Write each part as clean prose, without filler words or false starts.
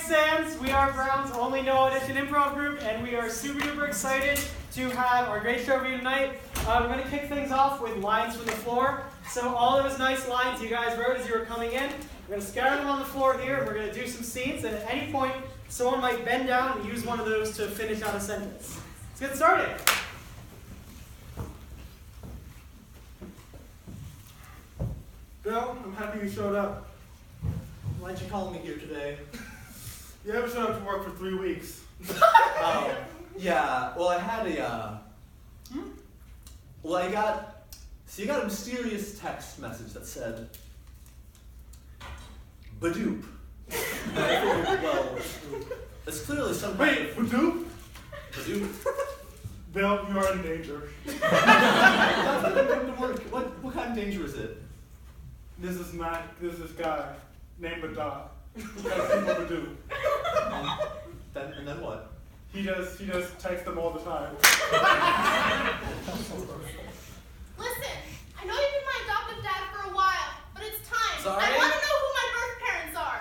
Sands. We are Brown's only no audition improv group, and we are super duper excited to have our great show for you tonight. We're going to kick things off with lines from the floor. So all those nice lines you guys wrote as you were coming in, we're going to scatter them on the floor here, and we're going to do some scenes, and at any point, someone might bend down and use one of those to finish out a sentence. Let's get started. Bill, I'm happy you showed up. Why'd you call me here today? You haven't shown up to work for 3 weeks. Oh, yeah. Well, I had a, Well, you got a mysterious text message that said, Badoop. Well, it's clearly some kind Wait, Badoop? Badoop? Bill, you are in danger. What kind of danger is it? This is this guy named Badot. That's people Badoop. And then what? He just texts them all the time. Listen, I know you've been my adoptive dad for a while, but it's time. Sorry? I want to know who my birth parents are.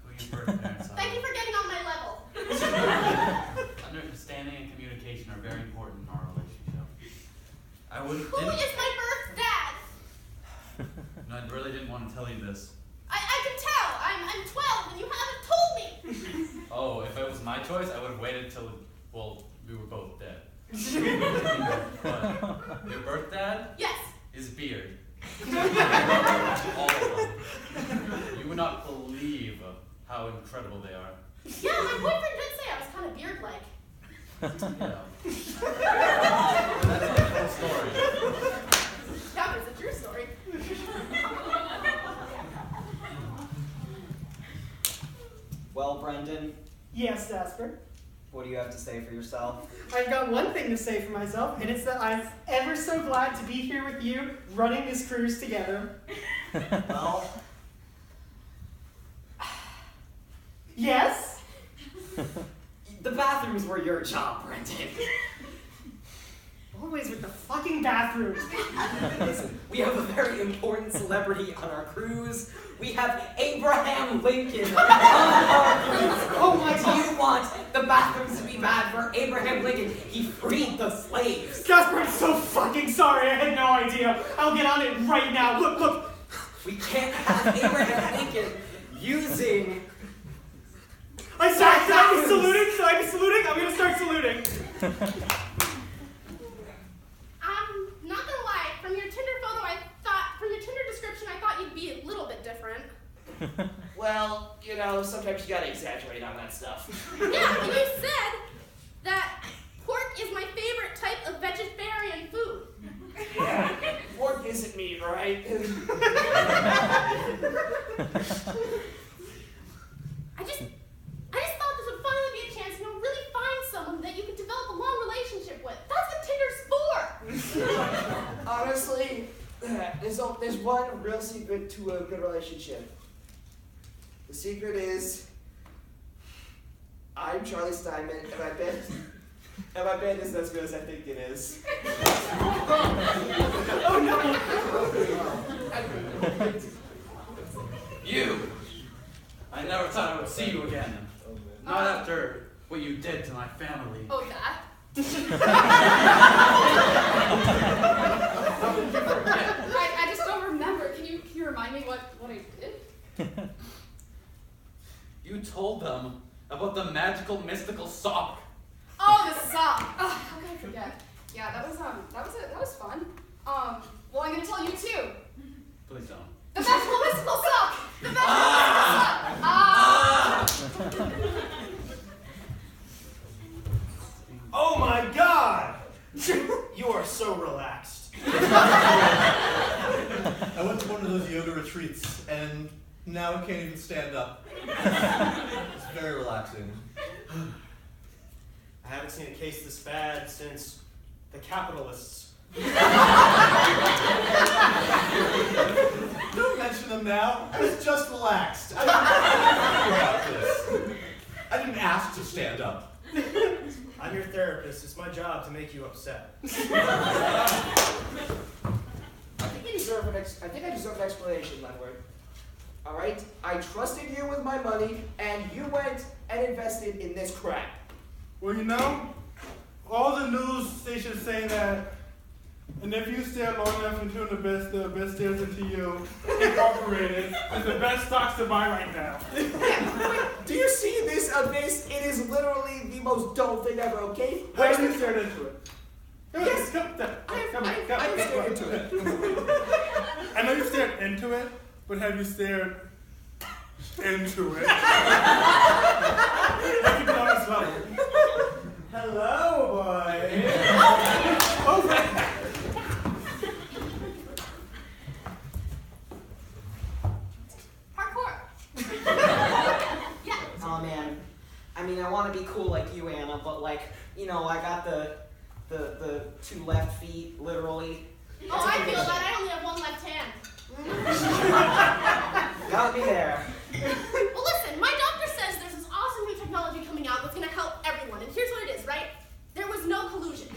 Who your birth parents are. Thank you for getting on my level. Understanding and communication are very important in our relationship. I wouldn't. Who is my birth dad? No, I really didn't want to tell you this. I can tell. I'm 12 and you haven't told me. Oh, if it was my choice, I would have waited till, well, we were both dead. But your birth dad Yes. is Beard. All of them. You would not believe how incredible they are. Yeah, my boyfriend did say I was kind of beard-like. Yeah. That's a cool story. Yeah, but it's a true story. Well, Brendan, Yes, Jasper. what do you have to say for yourself? I've got one thing to say for myself, and it's that I'm ever so glad to be here with you, running this cruise together. Well, Yes? the bathrooms were your job, Brendan. Always with the fucking bathrooms. Listen, we have a very important celebrity on our cruise. We have Abraham Lincoln on our cruise. Oh my Do God. you want the bathrooms to be bad for Abraham Lincoln? He freed the slaves. Jasper, I'm so fucking sorry. I had no idea. I'll get on it right now. Look. We can't have Abraham Lincoln using... I started saluting. Should I be saluting? I'm gonna start saluting. I'm not gonna lie, from your Tinder description, I thought you'd be a little bit different. Well, you know, sometimes you gotta exaggerate on that stuff. Yeah, and you said that pork is my favorite type of vegetarian food. Yeah, pork isn't meat, right? I just thought this would finally be a chance, really find someone that you could develop a long relationship with. That's what Tinder's for. Honestly, there's one real secret to a good relationship. The secret is, I'm Charlie Steinman, and my band isn't as good as I think it is. Oh no. You! I never thought I would see you again. Not after what you did to my family. Oh, that? I just don't remember. Can you remind me what I did? You told them about the magical, mystical sock. Oh, the sock. Oh, how could I forget? Yeah, that was fun. Well, I'm gonna tell you too. Please don't. The magical mystical sock. The magical mystical sock. Oh my God! You are so relaxed. I went to one of those yoga retreats, and now I can't even stand up. It's very relaxing. I haven't seen a case this bad since the capitalists. Don't mention them now. I was just relaxed. I didn't about this. I didn't ask to stand up. I'm your therapist. It's my job to make you upset. I think I deserve an explanation, Ledward. All right? I I trusted you with my money, and you went and invested in this crap. Well, you know, all the news stations say that, and if you stare long enough into the best stares into you, Incorporated is the best stocks to buy right now. Do you see this abyss? It is literally the most dull thing ever, okay? Have you stared into it? Yes. Come I've stared into it. I know you stared into it, but have you stared into it? Let's keep it on this level. Hello, boy. Over. Parkour. Yeah. Oh man, I mean, I want to be cool like you, Anna, but like, you know, I got the 2 left feet, literally. Oh, I feel that. I only have 1 left hand. Got me there. Well, listen, my doctor says there's this awesome new technology coming out that's going to help everyone. And here's what it is, right? There was no collusion.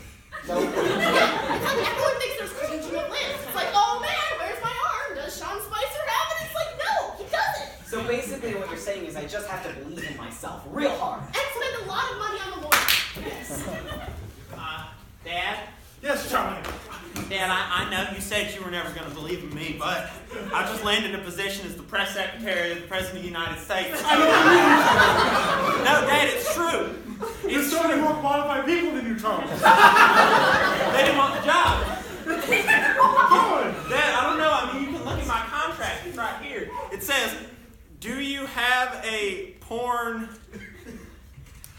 No. Yeah, it's like everyone thinks there's collusion of limbs. It's like, oh man, where's my arm? Does Sean Spicer have it? It's like, no, he doesn't. So basically what you're saying is I just have to believe in myself real hard. And spend a lot of money on the lawyer. Yes. Dad? Yes, Charlie. Dad, I know you said you were never going to believe in me, but I just landed a position as the press secretary of the President of the United States. No, Dad, it's true. There's so many more qualified people than you, Charles. They didn't want the job. Good. Dad, I don't know. I mean, you can look at my contract. It's right here. It says, do you have a porn...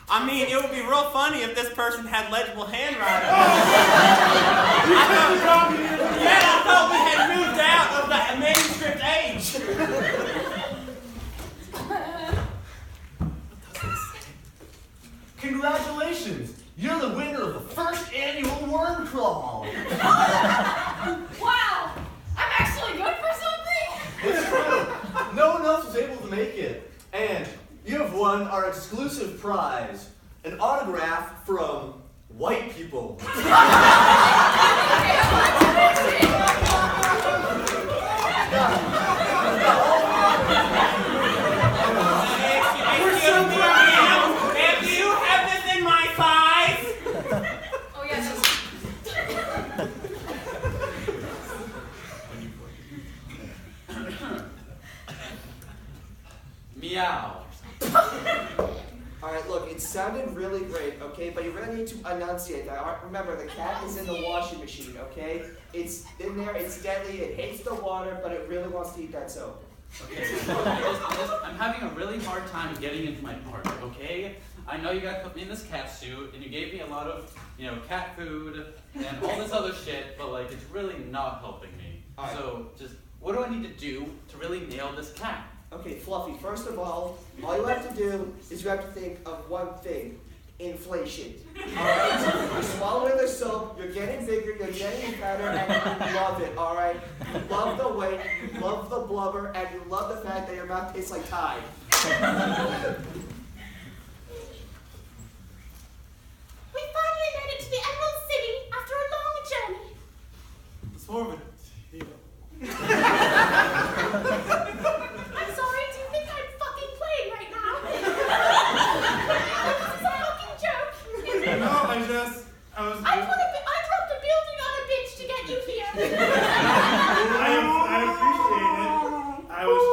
I mean, it would be real funny if this person had legible handwriting. I thought we had moved out of the manuscript age. Congratulations! You're the winner of the first annual Worm Crawl. Wow, I'm actually good for something? It's true. No one else was able to make it. And you have won our exclusive prize, an autograph from white people. Do you have this in my size? Oh, yes. Meow. Alright, look, it sounded really great, okay? But you really need to enunciate that. Alright, remember, the cat is in the washing machine, okay? It's in there, it's deadly, it hates the water, but it really wants to eat that soap. Okay, I'm having a really hard time getting into my part, okay? I know you got put me in this cat suit, and you gave me a lot of, cat food, and all this other shit, but, like, it's really not helping me. Alright. So, just, what do I need to do to really nail this cat? Okay, Fluffy, first of all you have to do is you have to think of one thing. Inflation. Alright? You're swallowing the soap, you're getting bigger, you're getting fatter, and you love it, alright? You love the weight, you love the blubber, and you love the fact that your mouth tastes like Tide. We finally made it to the Emerald City after a long journey. It's more of a deal. I'm sorry, do you think I'm fucking playing right now? This is a fucking joke. No, I dropped a building on a bitch to get you here. I appreciate it. I was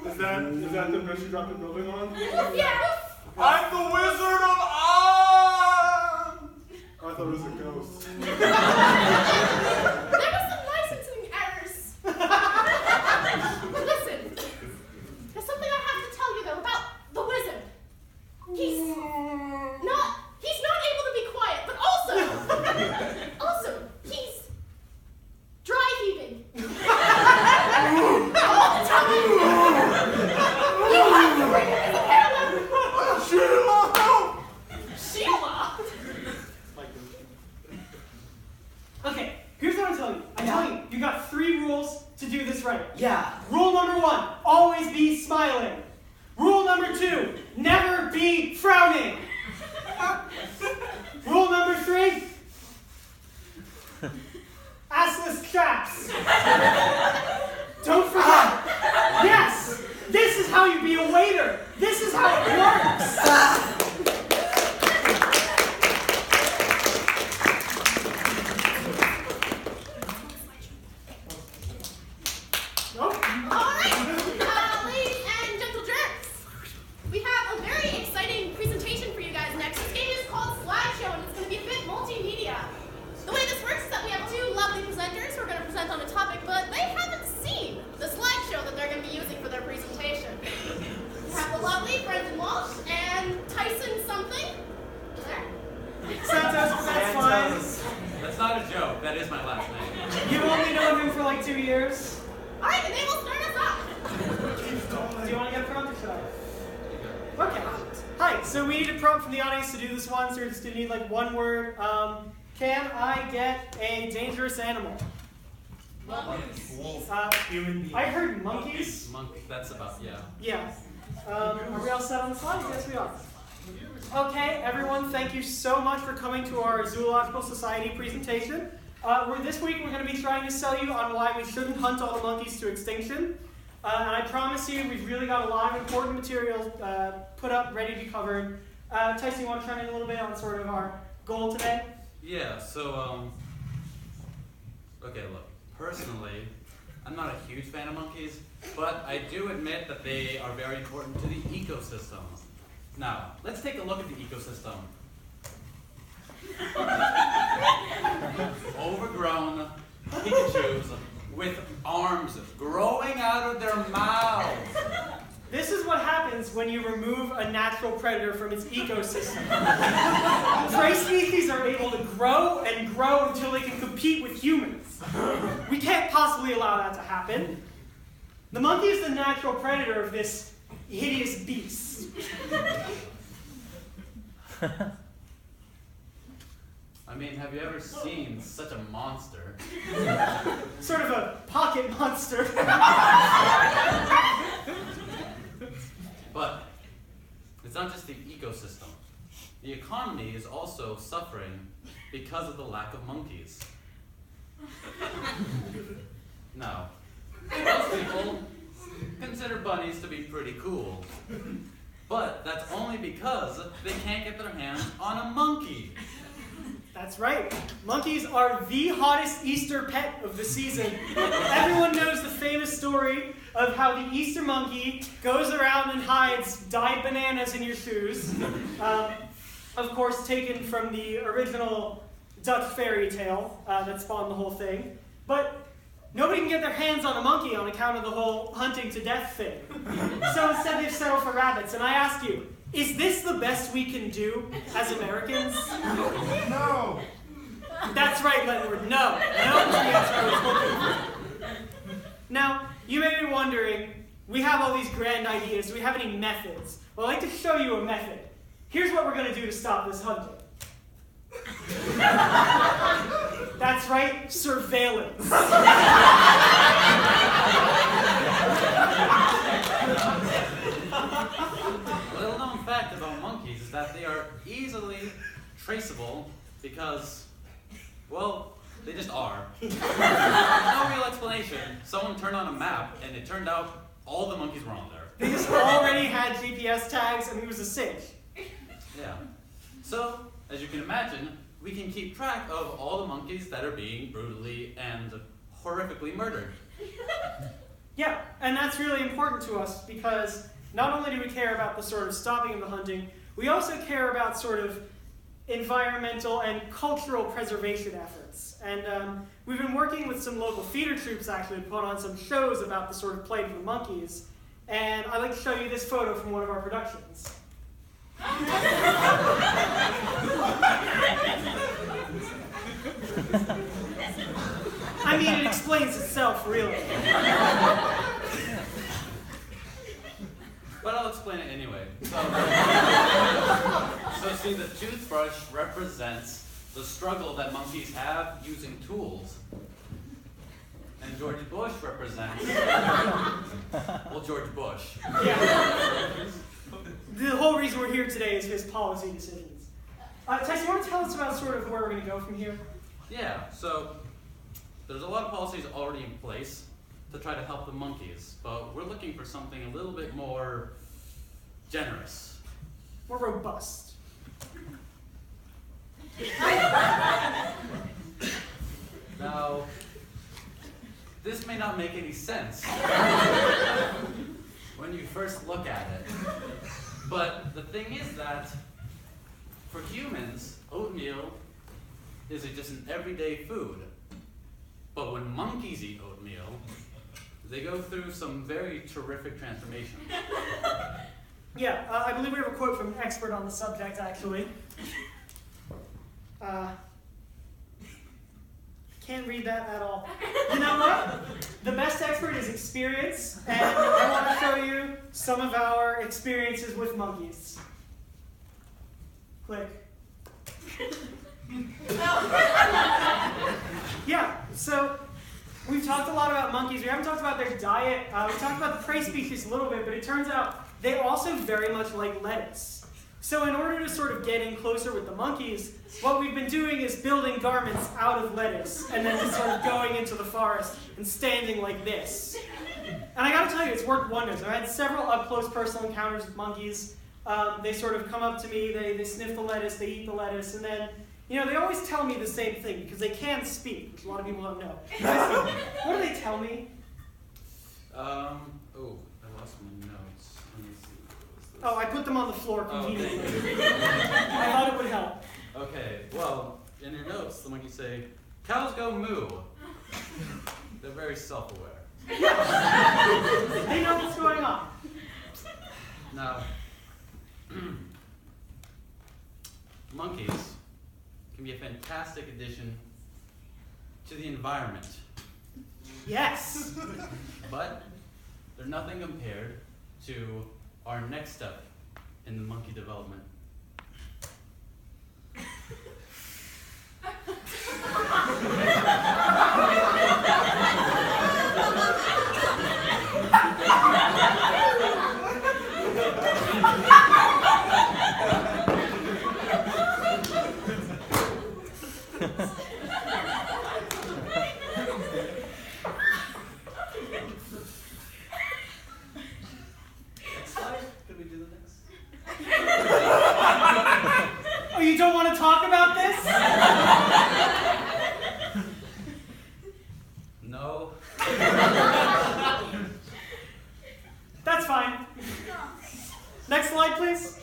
just... Is that the bridge you dropped the building on? Yes. I'm the Wizard of Oz! Oh, I thought it was a ghost. There were some licensing errors. Listen, there's something I have to tell you though about the wizard. He's not able to be quiet, but also he's dry heaving. All the time. You have to bring him in the parallel. Sheila! Okay, here's what I'm telling you. I'm telling you, you got 3 rules to do this right. Yeah. Rule number 1, always be smiling. Rule number 2, never be frowning. Rule number 3, assless traps. Don't forget. Yes, this is how you be a waiter. This is how it works. Nope. All right, ladies and gentle germs, we have a very exciting presentation for you guys next. This game is called Slideshow, and it's going to be a bit multimedia. The way this works is that we have two lovely presenters who are going to present on a topic, but they haven't seen the slideshow that they're going to be using for their presentation. We have the lovely Brendan Walsh and Tyson something. There. Santos, that's fine. That's not a joke. That is my last name. You've only known him for like 2 years. All right, and they will start us off. Do you want to get a prompt or should I? Okay. Hi, so we need a prompt from the audience to do this one, so we're just going to need like one word. Can I get a dangerous animal? Human being. I heard monkeys. Monkey. That's about, yeah. Yeah. Are we all set on the slide? Yes, we are. Okay, everyone, thank you so much for coming to our Zoological Society presentation. This week we're going to be trying to sell you on why we shouldn't hunt all the monkeys to extinction. And I promise you, we've really got a lot of important materials put up, ready to be covered. Tyson, you want to chime in a little bit on sort of our goal today? Yeah, so, okay, look, personally, I'm not a huge fan of monkeys, but I do admit that they are very important to the ecosystem. Now, let's take a look at the ecosystem. Overgrown Pikachus with arms growing out of their mouths. This is what happens when you remove a natural predator from its ecosystem. Prey species are able to grow and grow until they can compete with humans. We can't possibly allow that to happen. The monkey is the natural predator of this hideous beast. I mean, have you ever seen such a monster? Sort of a pocket monster. But it's not just the ecosystem. The economy is also suffering because of the lack of monkeys. Now, most people consider bunnies to be pretty cool. But that's only because they can't get their hands on a monkey. That's right. Monkeys are the hottest Easter pet of the season. Everyone knows the famous story of how the Easter monkey goes around and hides dyed bananas in your shoes. Of course, taken from the original Dutch fairy tale that spawned the whole thing. But nobody can get their hands on a monkey on account of the whole hunting to death thing. So instead they've settled for rabbits. And I ask you, is this the best we can do as Americans? No. That's right, Leonard. No. No is the answer I was looking for. Now, you may be wondering, we have all these grand ideas. Do we have any methods? Well, I'd like to show you a method. Here's what we're going to do to stop this hunting. That's right, surveillance. A little known fact about monkeys is that they are easily traceable because, well, they just are. No real explanation. Someone turned on a map and it turned out all the monkeys were on there. They just already had GPS tags and it was a cinch. Yeah. So, as you can imagine, we can keep track of all the monkeys that are being brutally and horrifically murdered. Yeah, and that's really important to us because not only do we care about the sort of stopping of the hunting, we also care about sort of environmental and cultural preservation efforts. And we've been working with some local theater troupes actually to put on some shows about the sort of plight of the monkeys. And I'd like to show you this photo from one of our productions. I mean, it explains itself, really. But I'll explain it anyway. So see, the toothbrush represents the struggle that monkeys have using tools. And George Bush represents, well, George Bush. Yeah. The whole reason we're here today is his policy decisions. Tyson, you want to tell us about sort of where we're going to go from here? Yeah, so there's a lot of policies already in place, to try to help the monkeys, but we're looking for something a little bit more generous. More robust. Now, this may not make any sense when you first look at it, but the thing is that for humans, oatmeal is just an everyday food. But when monkeys eat oatmeal, they go through some very terrific transformation. Yeah, I believe we have a quote from an expert on the subject, actually. Can't read that at all. You know what? The best expert is experience, and I want to show you some of our experiences with monkeys. Click. Yeah, so we've talked a lot about monkeys. We haven't talked about their diet. We talked about the prey species a little bit, but it turns out they also very much like lettuce. So in order to sort of get in closer with the monkeys, what we've been doing is building garments out of lettuce and then just sort of going into the forest and standing like this. And I gotta tell you, it's worked wonders. I've had several up-close personal encounters with monkeys. They sort of come up to me, they sniff the lettuce, they eat the lettuce, and then, you know, they always tell me the same thing because they can speak, which a lot of people don't know. What do they tell me? Oh, I lost my notes. Let me see. What was this? Oh, I put them on the floor conveniently. Okay. I thought it would help. Okay, well, in your notes, the monkeys say, cows go moo. They're very self-aware. They know what's going on. Now, monkeys can be a fantastic addition to the environment, Yes. but they're nothing compared to our next step in the monkey development. Next slide. Could we do the next? Oh, you don't want to talk about this? No. That's fine. Next slide, please.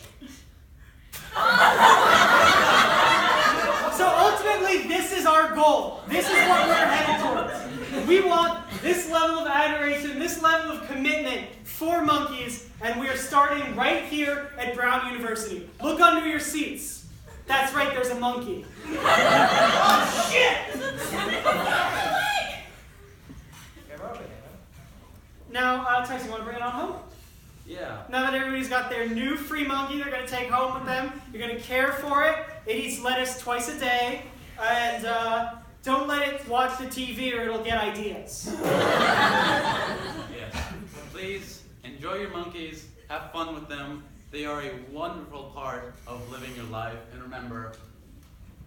So ultimately, this is our goal. This is what we're headed towards. We want this level of adoration, this level of commitment for monkeys, and we are starting right here at Brown University. Look under your seats. That's right, there's a monkey. Oh, shit! Now, Tyson, you want to bring it on home? Yeah. Now that everybody's got their new free monkey they're going to take home with them, you're going to care for it. It eats lettuce twice a day. And don't let it watch the TV or it'll get ideas. Yes. Please enjoy your monkeys. Have fun with them. They are a wonderful part of living your life. And remember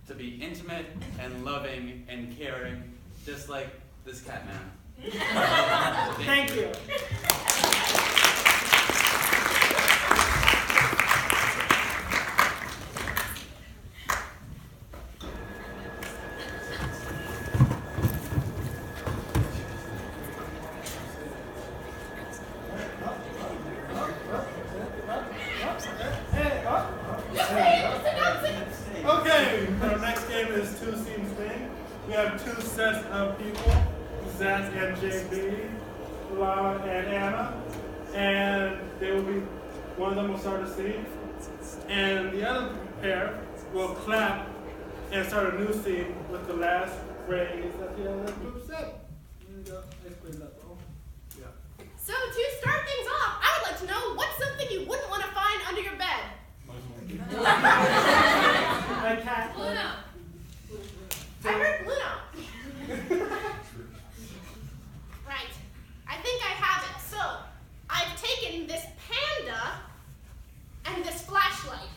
to be intimate and loving and caring, just like this cat man. Thank you. Okay, our next game is Two Seams Thing. We have two sets of people, Zach and JB, Lara and Anna, and they will be, one of them will start a scene, and the other pair will clap and start a new scene with the last phrase that the other group said. There you go. Let's play that ball. Yeah. So to start things off, I would like to know what's something you wouldn't want to find under your bed. A cat. Luna. I heard Luna. Right. I think I have it. So I've taken this panda and this flashlight.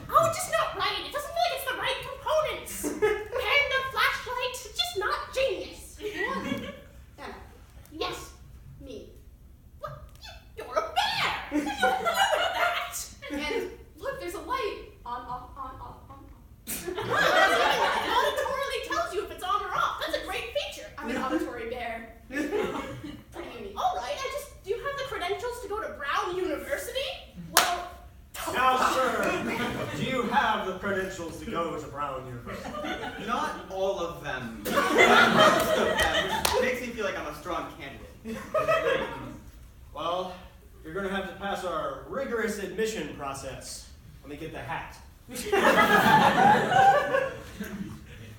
Oh, just not right. It doesn't feel like it's the right components. Panda, flashlight, just not genius. Yeah. that. And look, there's a light. On, off, on, off, on, off. It auditorily tells you if it's on or off. That's a great feature. I'm an auditory bear. What do you mean? All right, do you have the credentials to go to Brown University? Well, Now, sir, do you have the credentials to go to Brown University? Not all of them. Most of them, which makes me feel like I'm a strong candidate. Well, you're going to have to pass our rigorous admission process. Let me get the hat.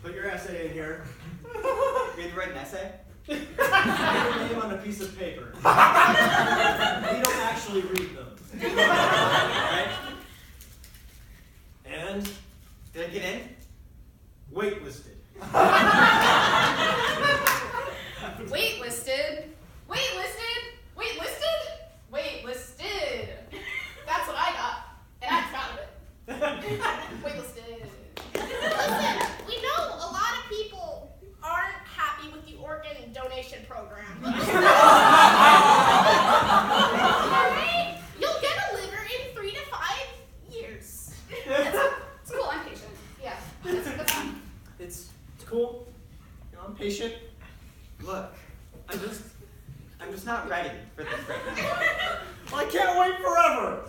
Put your essay in here. You had to write an essay? Put your name on a piece of paper. We don't actually read them. Right? And? Did I get in? Waitlisted. waitlisted. Waitlisted. Waitlisted. Waitlisted. That's what I got. And I'm proud of it. Waitlisted. Listen, we know a lot of people aren't happy with the organ donation program. Alright? You'll get a liver in 3 to 5 years. It's cool, I'm patient. Yeah. That's fine. It's cool. You know, I'm patient. Look, I'm just not ready for this right now. I can't wait forever.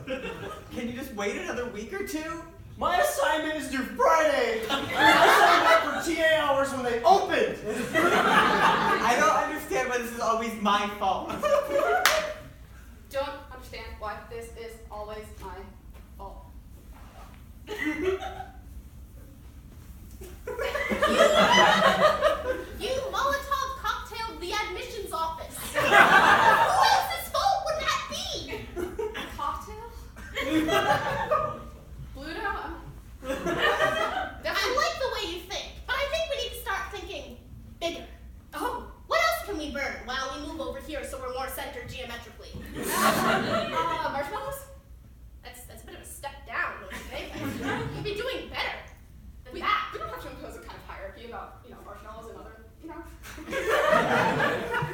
Can you just wait another week or two? My assignment is due Friday. I signed up for TA hours when they opened. I don't understand why this is always my fault. Don't understand why this is always my fault. You Molotov cocktailed the admissions office. Who else's fault would that be? Cocktail? Bluto? I like the way you think, but I think we need to start thinking bigger. Oh, what else can we burn while we move over here so we're more centered geometrically? Marshmallows? That's a bit of a step down, don't you think? You'd be doing better than that. We don't have to impose a kind of hierarchy about, marshmallows and other,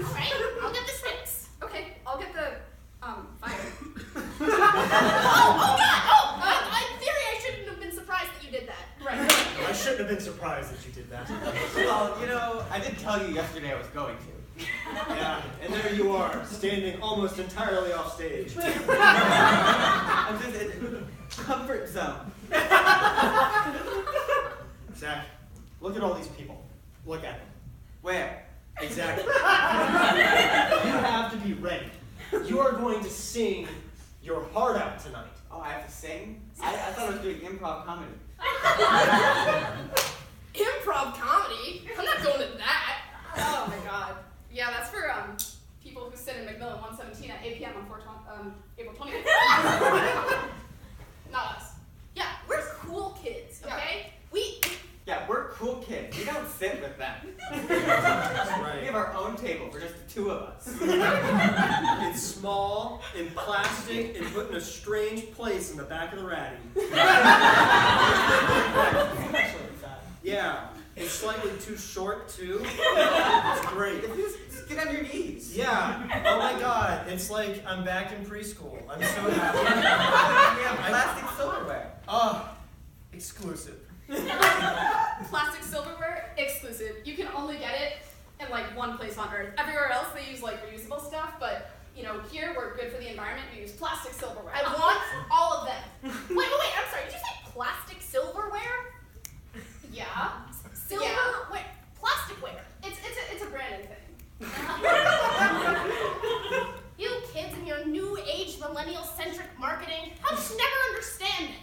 Alright, I'll get the sticks. Okay, I'll get the, fire. Oh God! Oh! In theory, I shouldn't have been surprised that you did that. Right. I shouldn't have been surprised that you did that. Well, I did tell you yesterday I was going to. Yeah, and there you are, standing almost entirely off stage. I'm just in a comfort zone. Zach, look at all these people. Look at them. Where? Exactly. You have to be ready. You are going to sing your heart out tonight. Oh, I have to sing? I thought I was doing improv comedy. Improv comedy? I'm not going to that. Oh my god. Yeah, that's for people who sit in Macmillan 117 at 8 p.m. on April 20th. Not us. Yeah, we're cool kids, okay? Yeah, we're cool kids. We don't sit with them. That's right. We have our own table for just the two of us. It's small, in plastic, and put in a strange place in the back of the ratty. Yeah, it's slightly too short, too. It's great. Just get on your knees. Yeah, oh my god, it's like I'm back in preschool. I'm so happy. We have plastic silverware. Exclusive. Plastic silverware, exclusive. You can only get it in one place on Earth. Everywhere else they use reusable stuff, but here we're good for the environment. We use plastic silverware. I want all of them. Wait, I'm sorry, did you say plastic silverware? Yeah. Silverware? Plasticware. It's a branding thing. You kids and your new age millennial-centric marketing, I'll just never understand it.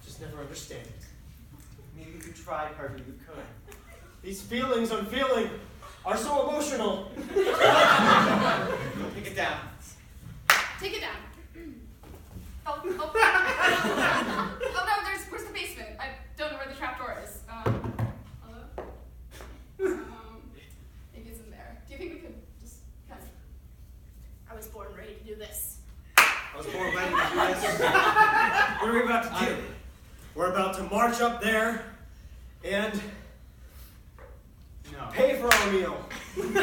Just never understand it. Maybe if you tried harder, you could. These feelings I'm feeling are so emotional. Take it down. Take it down. Oh no, where's the basement? I don't know where the trapdoor is. Hello? Maybe it's in there. Do you think we could just kind of... I was born ready to do this. I was born ready to do this. What are we about to do? We're about to march up there and pay for our meal. And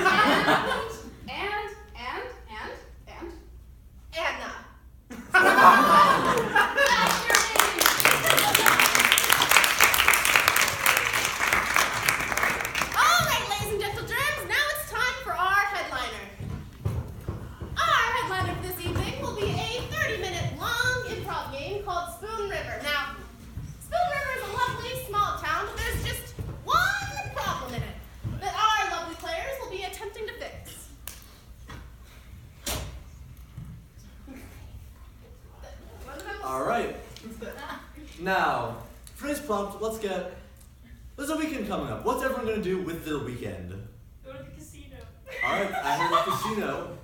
fun of this evening will be a 30-minute long improv game called Spoon River. Now, Spoon River is a lovely small town, but there's just one problem in it that our lovely players will be attempting to fix. All right. Now, for today's prompt, there's a weekend coming up. What's everyone going to do with their weekend? Go to the casino. All right, at the casino.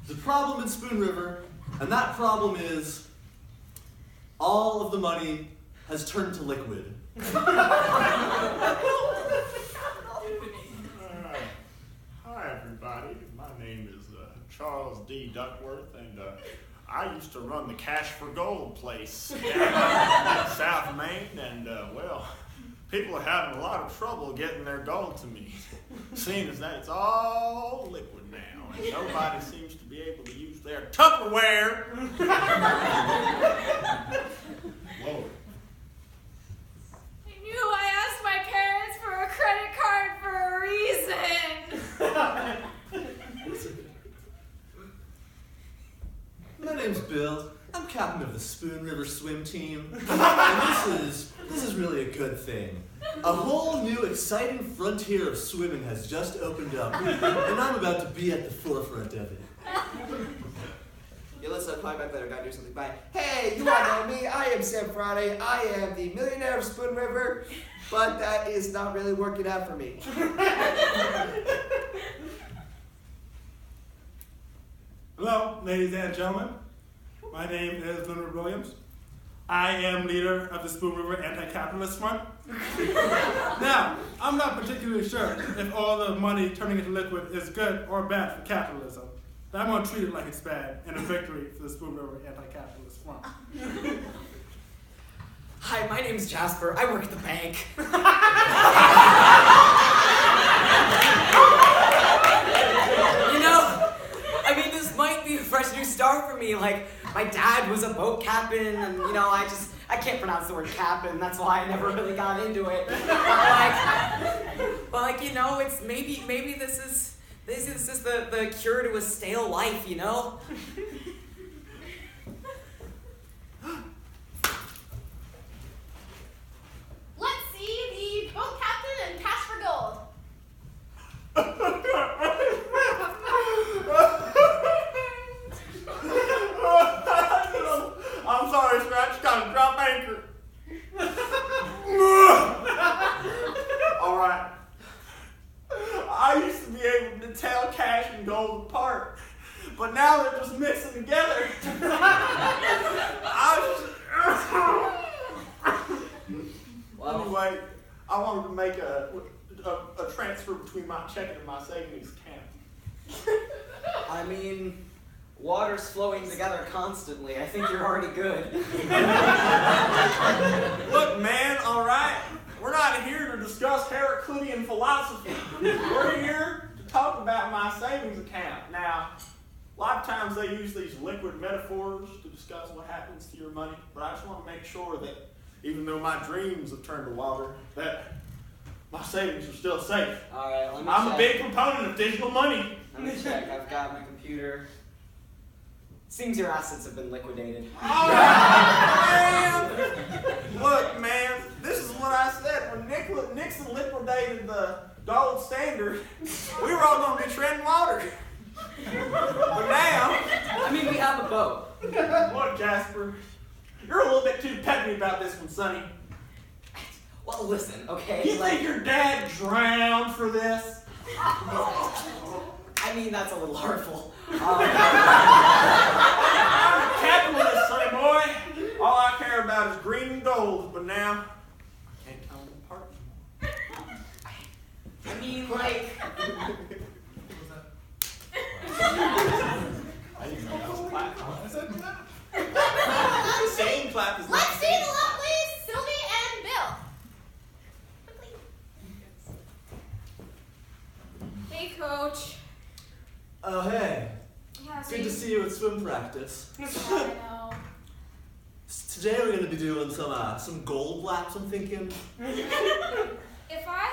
There's a problem in Spoon River, and that problem is all of the money has turned to liquid. Hi, everybody. My name is Charles D. Duckworth, and I used to run the Cash for Gold place down in South Maine, and, well, people are having a lot of trouble getting their gold to me, seeing as that it's all liquid now, and nobody seems to be able to use their Tupperware. Whoa. I knew I asked my parents for a credit card for a reason. My name's Bill. I'm captain of the Spoon River swim team, and this is really a good thing. A whole new exciting frontier of swimming has just opened up, and I'm about to be at the forefront of it. Yeah, let's call back later. Gotta do something. Bye. Hey, you all know me. I am Sam Friday. I am the millionaire of Spoon River, but that is not really working out for me. Hello, ladies and gentlemen. My name is Leonard Williams. I am leader of the Spoon River Anti-Capitalist Front. Now, I'm not particularly sure if all the money turning into liquid is good or bad for capitalism, but I'm going to treat it like it's bad and a victory for the Spoon River Anti-Capitalist Front. Hi, my name's Jasper. I work at the bank. You know, I mean, this might be a fresh new start for me. Like, my dad was a boat captain, and, you know, I can't pronounce the word captain. That's why I never really got into it. But like, you know, it's maybe this is the cure to a stale life, you know? Let's see the boat captain and cash for gold. I'm sorry, Scratch. Gotta drop anchor. All right. I used to be able to tell cash and gold apart, but now they're just mixing together. Anyway, I wanted to make a transfer between my checking and my savings account. I mean, water's flowing together constantly. I think you're already good. Look, man, all right. We're not here to discuss Heraclitean philosophy. We're here to talk about my savings account. Now, a lot of times they use these liquid metaphors to discuss what happens to your money, but I just want to make sure that even though my dreams have turned to water, that my savings are still safe. All right, let me I'm check. a big proponent of digital money. Let me check. I've got my computer. Seems your assets have been liquidated. All right, man. Look, man, this is what I said. When Nixon liquidated the gold standard, we were all going to be treading water. But now, I mean, we have a boat. look, Jasper, you're a little bit too peppy about this one, Sonny. Well, listen, okay? You think your dad drowned for this? I mean, that's a little hurtful. I'm a capitalist, Sonny boy. All I care about is green and gold, but now I can't tell them apart anymore. I mean, like, I didn't know that was a clap. Same clap as Let's last see week. the lovely Sylvie and Bill. Hey, Coach. Oh, hey. Yeah, so Good to see you at swim practice. I know. Today we're going to be doing some gold laps, I'm thinking. If I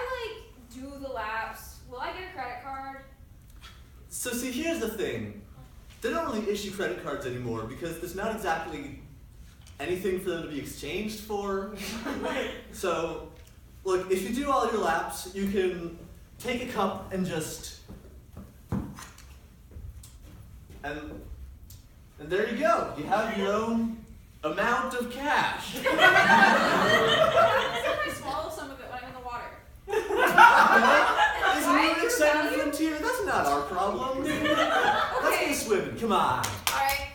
do the laps, will I get a credit card? So see, here's the thing. they don't really issue credit cards anymore because there's not exactly anything for them to be exchanged for. So, look, if you do all your laps, you can take a cup and just, and there you go. You have your own amount of cash. What if I swallow some of it when I'm in the water? Isn't it an exciting frontier? That's not our problem. Let's go swimming. Come on. Alright.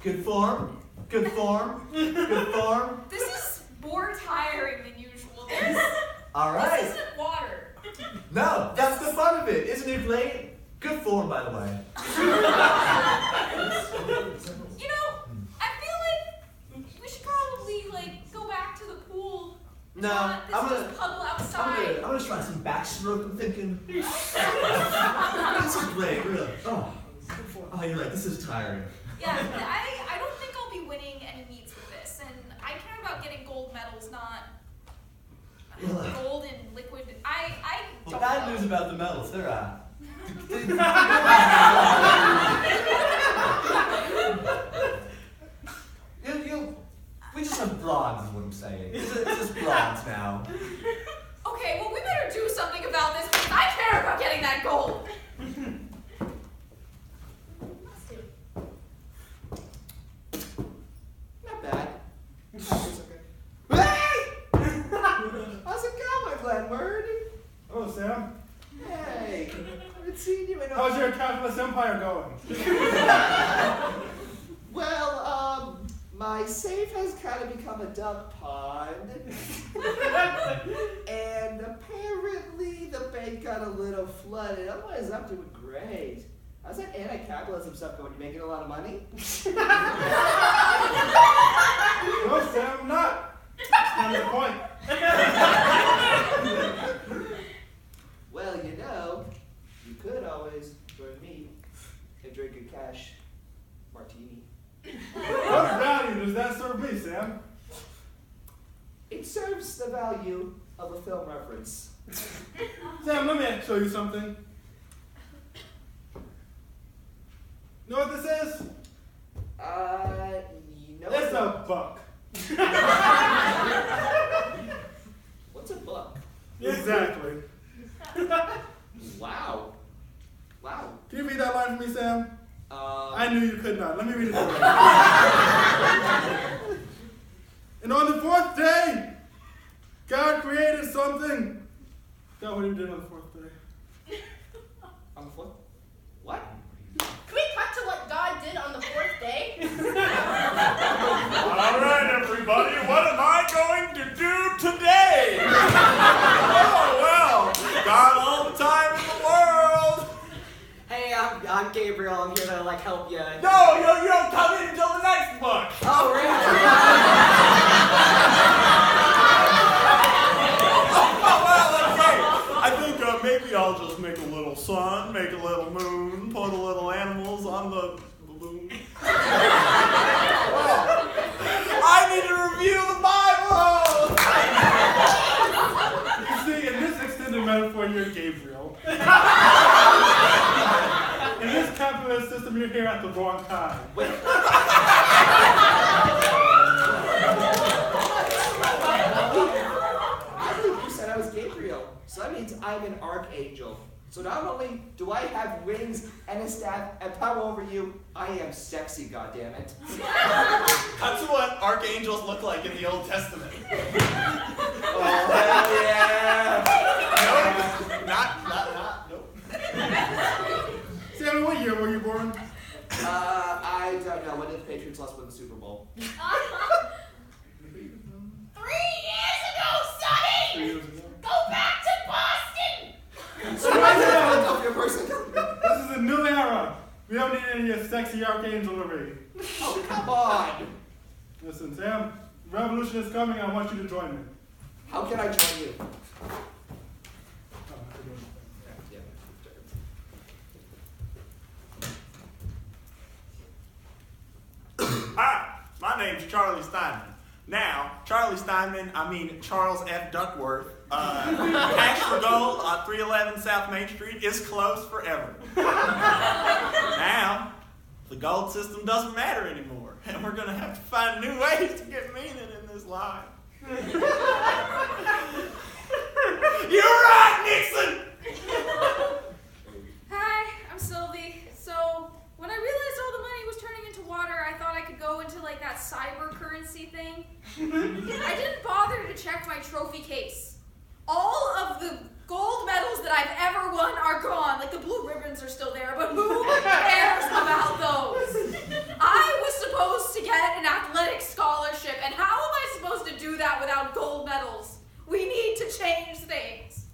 Good form. Good form. Good form. This is more tiring than usual. All This right. isn't water. No, that's the fun of it. Isn't it great? Good form, by the way. You know, I feel like we should probably go back to the pool. No, Not this I'm just gonna. puddle I'm outside. gonna try some backstroke. I'm thinking. This is great, really. Oh, you're right. This is tiring. Yeah, I don't think I'll be winning any meets with this, and I care about getting gold medals, not gold in liquid. I Well, don't bad know. news about the medals. They're we just have bronze, is what I'm saying. It's just bronze now. Okay, well we better do something about this because I care about getting that gold. Not bad. It's okay. Hey! How's it going, my Glenward? Oh, Sam. Hey, I haven't seen you in a How's your capitalist empire going? Well, my safe has kind of become a duck pond. And apparently the bank got a little flooded. Otherwise, I'm doing great. How's that anti-capitalism stuff going? You making a lot of money? No, Sam, I'm not. That's not the point. Well, you know, you could always join me and drink a cash martini. What value does that serve me, Sam? It serves the value of a film reference. Sam, let me show you something. You know what this is? You know It's a buck. What's a buck? Exactly. Wow. Wow. Can you read that line for me, Sam? I knew you could not. Let me read it for you. And on the fourth day, God created something. God, what did you do on the fourth day? On the fourth? What? Can we cut to what God did on the fourth day? All right, everybody, what am I going to do today? Oh, well, got all the time in the world. Hey, I'm Gabriel. I'm here to help you. No, you don't come in until the next book. Oh, really? Oh, well, okay. I think maybe I'll just make a little sun, make a little moon, put a little animals on the balloon. Well, I need to review the Bible. You see, in this extended metaphor, you're Gabriel. In this capitalist system, you're here at the wrong time. Wait. I think you said I was Gabriel. So that means I'm an archangel. So not only do I have wings and a staff and power over you, I am sexy, goddammit. That's what archangels look like in the Old Testament. Oh, hell yeah! Nope. Not, nope. Sammy, what year were you born? I don't know. When did the Patriots last win the Super Bowl? 3 years ago, Sonny! 3 years ago. Go back to Boston! So why is that a good person? This is a new era. We don't need any sexy archangelry. Oh, come on! Listen, Sam, the revolution is coming. I want you to join me. How can I join you? Hi, my name's Charlie Steinman. Now, Charlie Steinman, I mean Charles F. Duckworth, Cash for Gold on 311 South Main Street is closed forever. Now, the gold system doesn't matter anymore, and we're gonna have to find new ways to get meaning in this life. You're right, Nixon! Hi, I'm Sylvie. So, when I realized all the money was turning into water, I thought I could go into like that cyber currency thing. I didn't bother to check my trophy case. All of the gold medals that I've ever won are gone. Like the blue ribbons are still there, but who cares about those? I was supposed to get an athletic scholarship, and how am I supposed to do that without gold medals? We need to change things.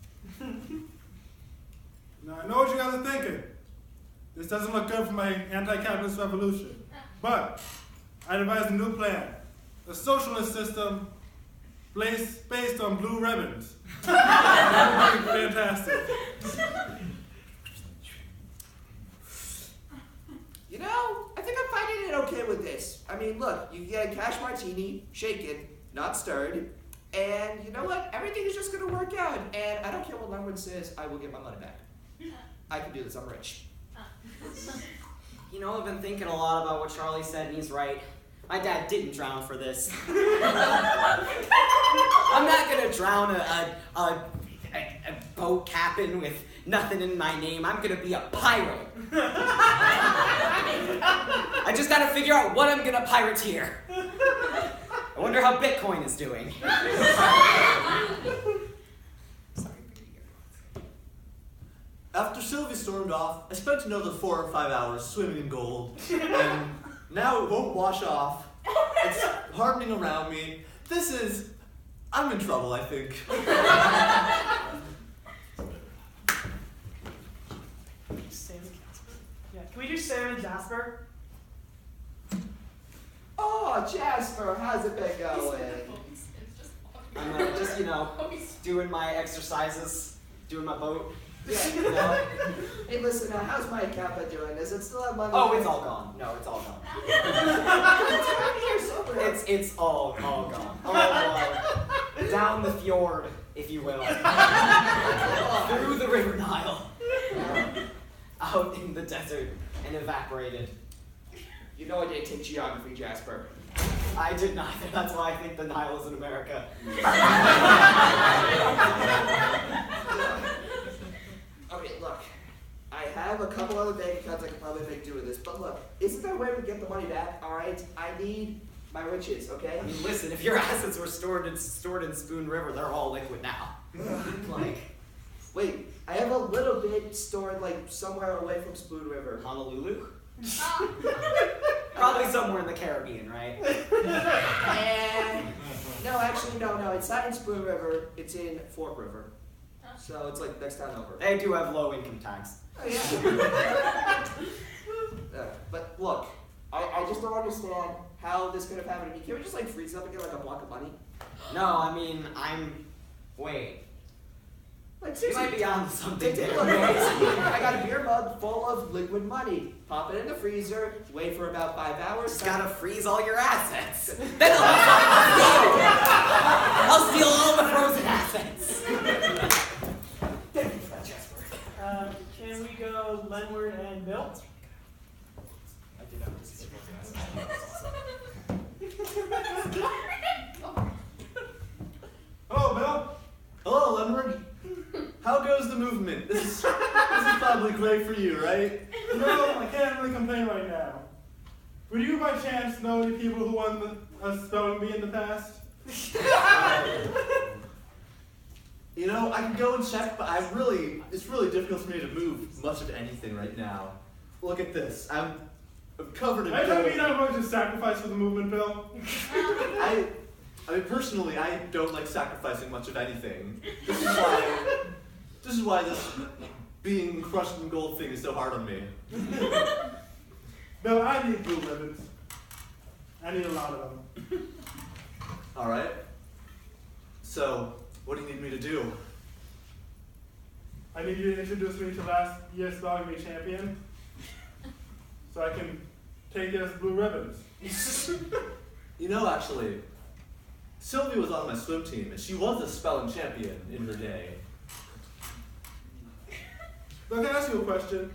Now, I know what you guys are thinking. This doesn't look good for my anti-capitalist revolution. But I devised a new plan. A socialist system based on blue ribbons. That would be fantastic. You know, I think I'm finding it okay with this. I mean, look, you get a cash martini, shaken, not stirred, and you know what? Everything is just gonna work out. And I don't care what Leonard says, I will get my money back. I can do this, I'm rich. You know, I've been thinking a lot about what Charlie said, and he's right. My dad didn't drown for this. I'm not gonna drown a boat captain with nothing in my name. I'm gonna be a pirate. I just gotta figure out what I'm gonna pirateer. I wonder how Bitcoin is doing. After Sylvie stormed off, I spent another 4 or 5 hours swimming in gold, and now it won't wash off. It's hardening around me. I'm in trouble, I think. Sam and Jasper. Yeah, can we do Sam and Jasper? Oh, Jasper, how's it been going? I'm just, doing my exercises, doing my boat. Yeah, you know. Hey, listen, how's my kappa doing? Is it still at money? Oh, it's all gone. No, it's all gone. It's all gone. All gone. Down the fjord, if you will. Through the River Nile. Out in the desert and evaporated. You know I didn't take geography, Jasper. I did not. That's why I think the Nile is in America. Okay, look. I have a couple other bank accounts I could probably make do with this, but look, isn't there a way we get the money back? Alright? I need my riches, okay? I mean, listen, if your assets were stored in Spoon River, they're all liquid now. Wait, I have a little bit stored like somewhere away from Spoon River. Honolulu? Probably somewhere in the Caribbean, right? No, actually, no, it's not in Spoon River, it's in Fork River. So it's like next town over. They do have low income tax. Oh, yeah. But look, I just don't understand how this could have happened to me. Can we just like freeze up and get like a block of money? No, I mean, wait. Like You seriously, might be on something Look, there. I got a beer mug full of liquid money. Pop it in the freezer, wait for about 5 hours. Just gotta freeze all your assets. Then I'll steal all the frozen assets. Thank you for that, Jasper. Can we go Lenward and Bill? I did not receive Hello, Bill. Hello, Leonard. How goes the movement? This is probably great for you, right? No, I can't really complain right now. Would you by chance know any people who won a spelling bee in the past? You know, I can go and check, but it's really difficult for me to move much of anything right now. Look at this. I'm covered in Are you telling me gold. you're not willing to sacrifice for the movement, Bill? I mean, personally, I don't like sacrificing much of anything. This is why this being crushed in gold thing is so hard on me. Bill, I need blue ribbons. I need a lot of them. All right. So, what do you need me to do? I need you to introduce me to last year's spelling bee champion, so I can take his blue ribbons. You know, actually, Sylvie was on my swim team, and she was a spelling champion in her day. But can I ask you a question?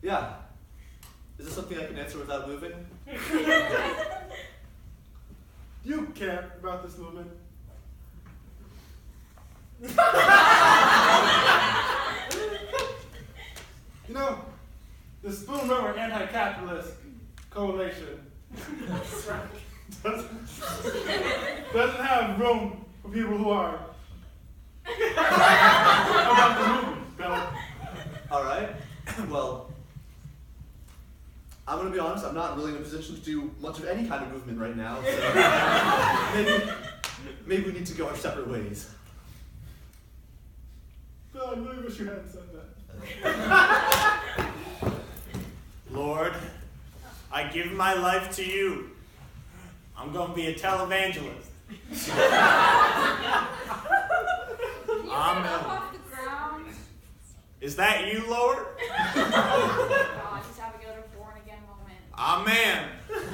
Yeah. Is this something I can answer without moving? You care about this movement? You know, the Spoon River Anti-Capitalist Coalition doesn't have room for people who are about the movement, Bella. All right. Well, I'm gonna be honest. I'm not really in a position to do much of any kind of movement right now. So maybe we need to go our separate ways. Bella, I really wish you hadn't said that. Lord, I give my life to you. I'm going to be a televangelist. Amen. Off the ground. Is that you, Lord? God, just have a good born again moment. Amen.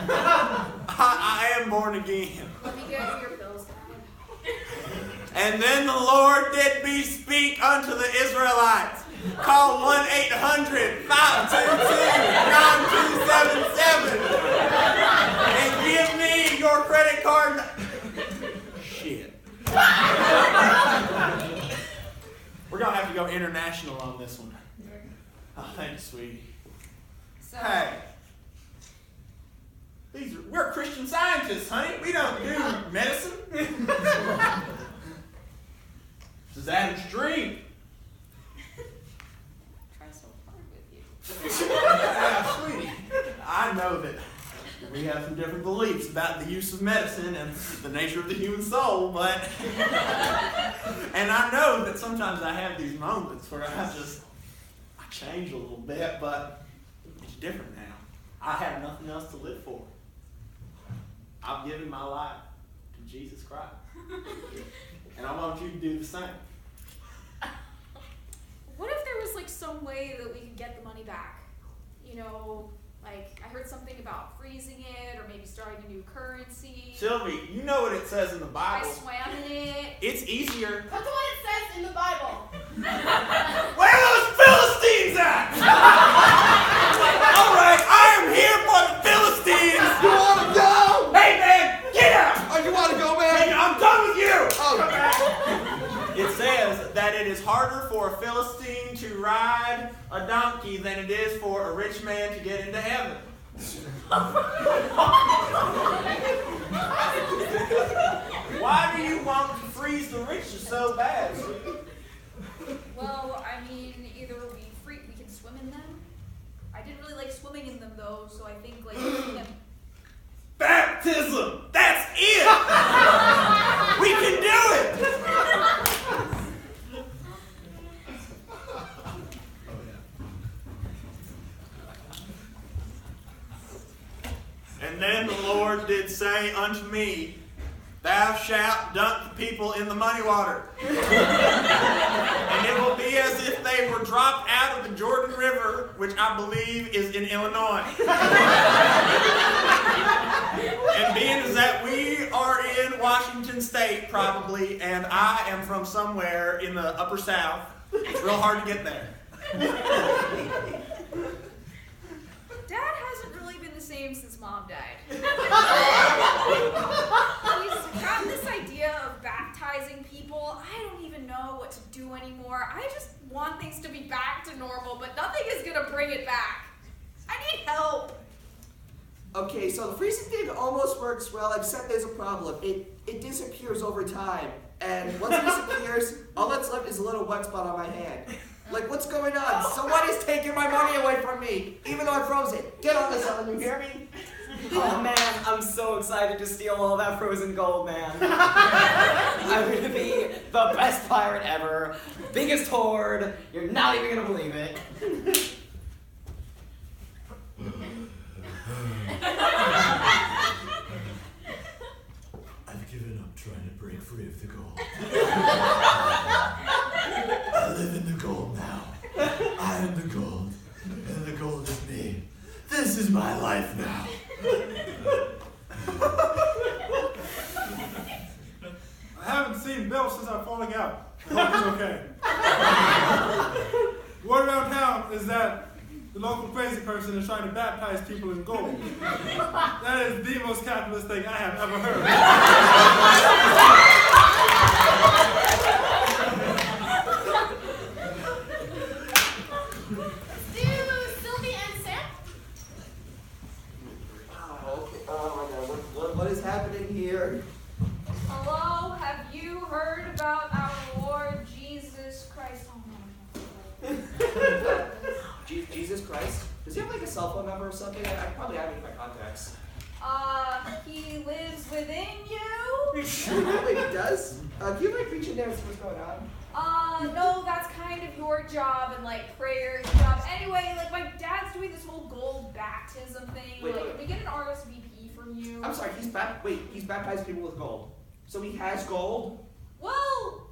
I am born again. Let me get you your pills, Dad. And then the Lord did me speak unto the Israelites. Call 1-800-522-9277 and give me your credit card. Shit. We're going to have to go international on this one. Oh, thanks, sweetie. So, Hey. We're Christian scientists, honey. We don't do medicine. This is Adam's dream. try so hard with you. Yeah, sweetie. I know that we have some different beliefs about the use of medicine and the nature of the human soul, but and I know that sometimes I have these moments where I change a little bit, but it's different now. I have nothing else to live for. I've given my life to Jesus Christ. And I want you to do the same. What if there was like some way that we could get the money back? You know, like I heard something about freezing it or maybe starting a new currency. Sylvie, you know what it says in the I Bible. swam in it. It's easier. That's what it says in the Bible. Where are those Philistines at? All right, I am here for the Philistines. You want to go? Hey, man, get out. Oh, you want to go, man? Hey, I'm done with you. Oh, It says that it is harder for a Philistine to ride a donkey than it is for a rich man to get into heaven. Why do you want to freeze the rich so bad, sweetie? Well, I mean, either we can swim in them. I didn't really like swimming in them though, so I think like them. Baptism! That's it! We can do it! And then the Lord did say unto me, Thou shalt dunk the people in the money water. And it will be as if they were dropped out of the Jordan River, which I believe is in Illinois. And being as that we are in Washington State, probably, and I am from somewhere in the upper South, it's real hard to get there. Dad hasn't really been the same since Mom died. He's got this idea of baptizing people. I don't even know what to do anymore. I just want things to be back to normal, but nothing is gonna bring it back. I need help. okay, so the freezing thing almost works well, except there's a problem. It disappears over time. And once it disappears, all that's left is a little wet spot on my hand. Like, what's going on? Someone is taking my money away from me, even though I froze it. Get on this, Ellen, you hear me? Oh man, I'm so excited to steal all that frozen gold, man. I'm gonna be the best pirate ever. Biggest hoard. You're not even gonna believe it. I've given up trying to break free of the gold. I live in the gold now. I am the gold, and the gold is me. This is my life now. I haven't seen Bill since our falling out. I hope he's okay. Word around town is that the local place person is trying to baptize people in gold. That is the most capitalist thing I have ever heard. Do Sylvie and Sam? Okay. Oh my God. What is happening here? Hello, have you heard about our Lord Jesus Christ? Oh no. Jesus Christ? Does he have like a cell phone number or something? I probably have it in my contacts. He lives within you? Wait, he does? Can you like reach in there and see what's going on? No, that's kind of your job and like prayer's job. Anyway, like my dad's doing this whole gold baptism thing. Wait, like, wait. can we get an RSVP from you? I'm sorry, he's baptized people with gold. So he has gold? Well,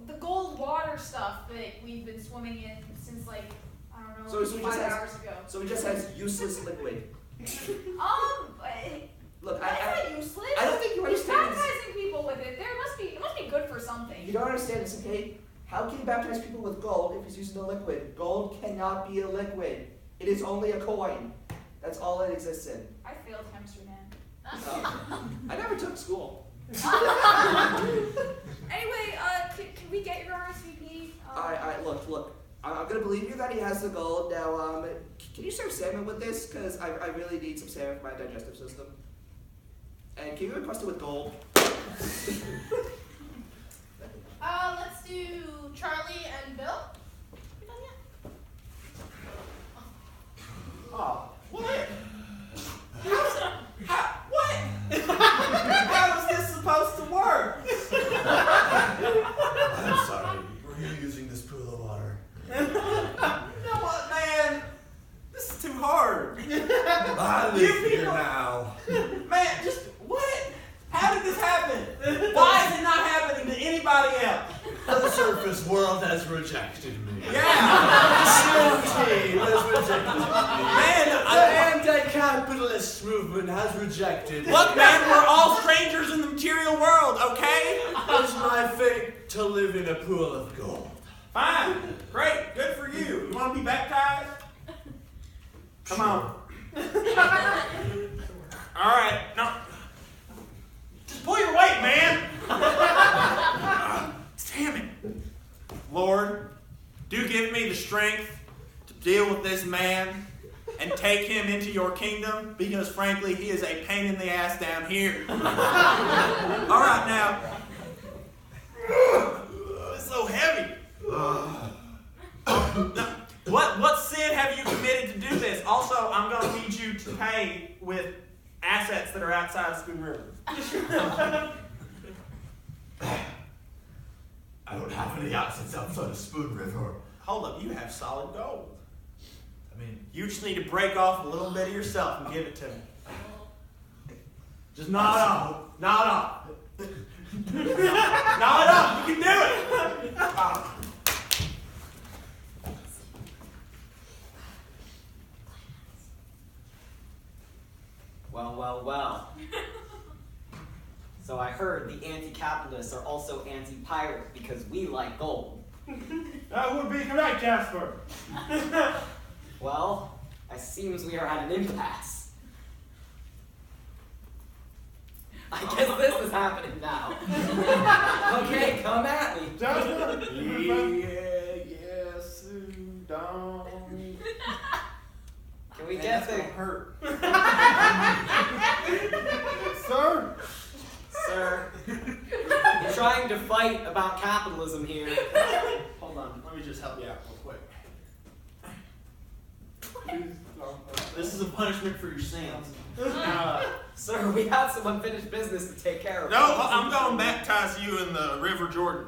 the gold water stuff that we've been swimming in since like, I don't know, So he 5 just has- hours ago. So he just has useless liquid. Look, That's not useless. I don't think you He's understand this. baptizing people with it. It must be good for something. You don't understand this, okay? How can you baptize people with gold if he's using a liquid? Gold cannot be a liquid. It is only a coin. That's all it exists in. I failed chemistry, man. I never took school. Anyway, can we get your RSVP? Look. I'm gonna believe you that he has the gold. Now, can you serve salmon with this? Because I really need some salmon for my digestive system. And can you request it with gold? Let's do Charlie and Bill. We done yet? Oh, what? What? How is this supposed to work? I'm sorry. Were you using this pool of water? You know what, man? This is too hard. I live here people- now. Man, just what? How did this happen? Why is it not happening to anybody else? The surface world has rejected me. Yeah. The SWIM team has rejected me. Man, The anti-capitalist movement has rejected me. Look, man, we're all strangers in the material world, okay? It's my fate to live in a pool of gold. Fine. Great. Good for you. You want to be baptized? Come on. All right. No. Just pull your weight, man. Damn it. Lord, do give me the strength to deal with this man and take him into your kingdom, because frankly, he is a pain in the ass down here. All right, now. It's so heavy. Now, what sin have you committed to do this? Also, I'm going to need you to pay with assets that are outside of Spoon River. I don't have any assets outside of Spoon River. Hold up, you have solid gold. I mean, You just need to break off a little bit of yourself and give it to me. just nod off. Nod off. Nod up, you can do it. Well. So I heard the anti-capitalists are also anti-pirate because we like gold. That would be correct, Jasper. Well, it seems we are at an impasse. I guess this is happening now. Okay, come at me. Jasper? Yes, don't. Can we Man, get that's the... gonna hurt. Sir? Sir, we're trying to fight about capitalism here. Hold on, let me just help you out real quick. This is a punishment for your sins. Sir, we have some unfinished business to take care of. No, I'm going to baptize you in the River Jordan.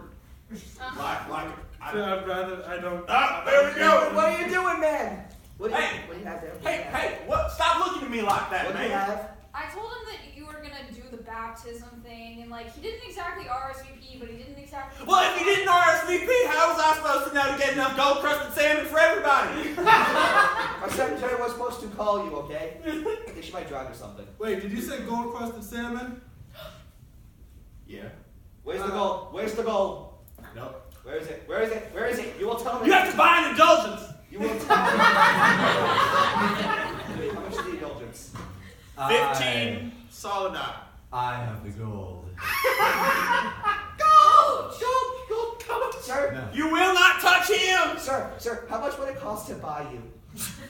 I'd rather I don't. There we go. What are you doing, man? What do you have there? Hey, what? Stop looking at me like that, What do you man. have? I told him that you were gonna do the baptism thing, and like he didn't exactly RSVP, but he didn't exactly. Well, if you didn't RSVP, how was I supposed to know to get enough gold-crusted salmon for everybody? My secretary was supposed to call you, okay? I think she might drive or something. Wait, did you say gold-crusted salmon? Yeah. Where's the gold? Where's the gold? Nope. Where is it? Where is it? Where is it? You will tell me. You have to buy an indulgence. You will tell me. How much is the indulgence? 15 solid. I have the gold. Gold! Sir, No. You will not touch him! sir, how much would it cost to buy you?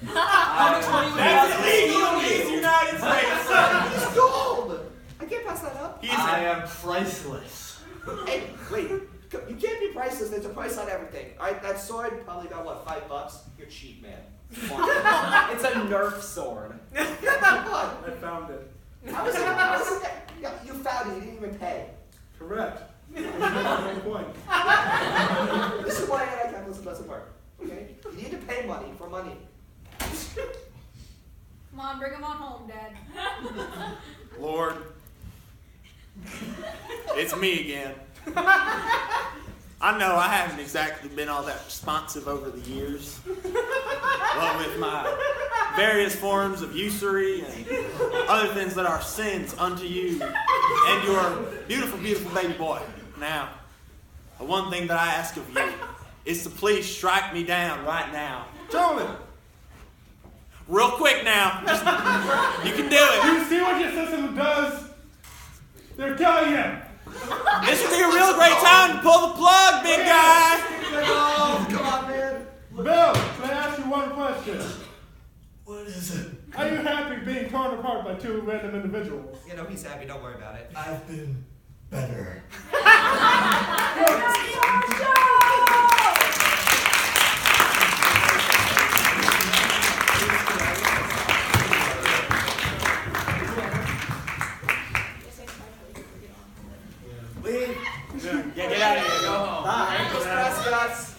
How much money would That's it illegal in cost these United States, sir! It's gold! I can't pass that up. I am priceless. Hey, wait. You can't be priceless. There's a price on everything. All right, that sword probably got what, $5? You're cheap, man. It's a Nerf sword. Come on. I found it. How is it? Yeah, you found it. You didn't even pay. Correct. That's my point. This is why anti-capitalism doesn't work. Okay? You need to pay money for money. Come on, bring him on home, Dad. Lord, it's me again. I know I haven't exactly been all that responsive over the years, but with my various forms of usury and other things that are sins unto you and your beautiful, beautiful baby boy. Now, the one thing that I ask of you is to please strike me down right now. Gentlemen, Real quick now. Just, you can do it. you see what your system does? They're killing him. This would be a real great time to pull the plug, big guy. Oh, come on, man. Bill, can I ask you one question? What is it? Are you happy being torn apart by two random individuals? You know, he's happy, don't worry about it. I've been better. Leave. Yeah, get out of here. Go home. Those mascots.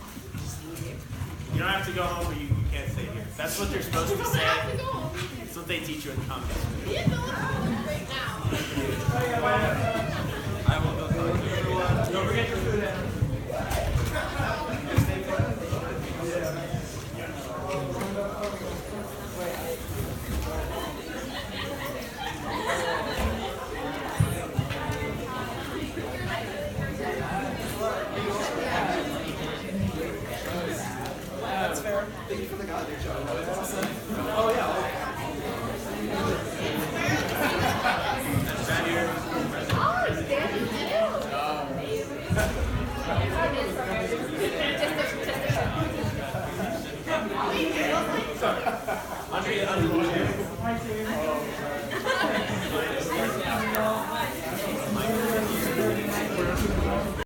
You don't have to go home, but you can't stay here. That's what you're supposed to say. That's what they teach you in comedy. I will go talk to everyone. Don't forget your food. That's fair. Thank you for the goddamn show. Oh, yeah. Andre,